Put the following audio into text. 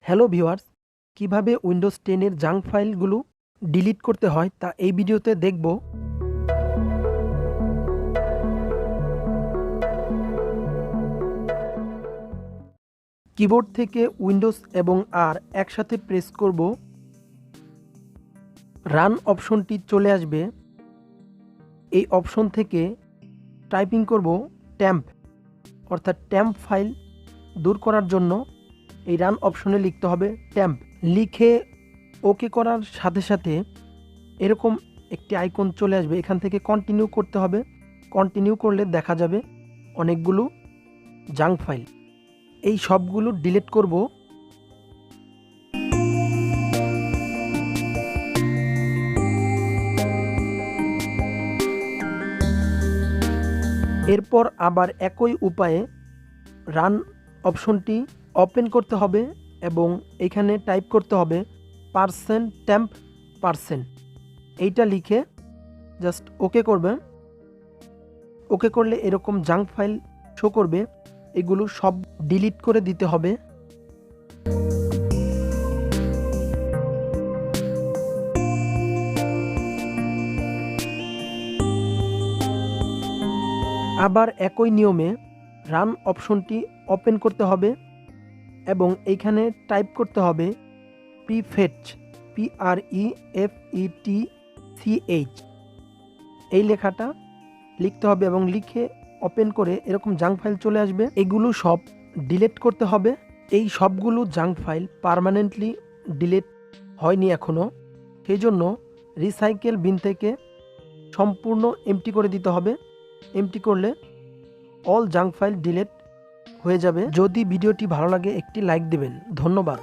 Hello viewers, কিভাবে Windows 10 এর junk ফাইলগুলো ডিলিট করতে হয় তা এই ভিডিওতে দেখব। কিবোর্ড থেকে উইন্ডোজ এবং আর একসাথে প্রেস করব। রান অপশনটি চলে আসবে। এই অপশন থেকে টাইপিং করব টেম্প, অর্থাৎ টেম্প ফাইল দূর করার জন্য এই রান অপশনে লিখতে হবে টেম্প। লিখে ওকে করার সাথে সাথে এরকম একটি আইকন চলে আসবে। এখান থেকে কন্টিনিউ করতে হবে। কন্টিনিউ করলে দেখা যাবে অনেকগুলো জাঙ্ক ফাইল। এই সবগুলো ডিলিট করব। এরপর আবার একই উপায়ে রান অপশনটি ওপেন করতে হবে এবং এখানে টাইপ করতে হবে %temp%। এইটা লিখে জাস্ট ওকে করবে। ওকে করলে এরকম জাঙ্ক ফাইল শো করবে। এগুলো সব ডিলিট করে দিতে হবে। আবার একই নিয়মে রান অপশনটি ওপেন করতে হবে এবং এইখানে টাইপ করতে হবে প্রিফেটচ, PREFETCH। এই লেখাটা লিখতে হবে এবং লিখে ওপেন করে এরকম জাঙ্ক ফাইল চলে আসবে। এগুলো সব ডিলিট করতে হবে। এই সবগুলো জাঙ্ক ফাইল পার্মানেন্টলি ডিলিট হয়নি এখনও, সেই জন্য রিসাইকেল বিন থেকে সম্পূর্ণ এমটি করে দিতে হবে। এমটি করলে অল জাঙ্ক ফাইল ডিলিট হয়ে যাবে। যদি ভিডিওটি ভালো লাগে একটি লাইক দেবেন। ধন্যবাদ।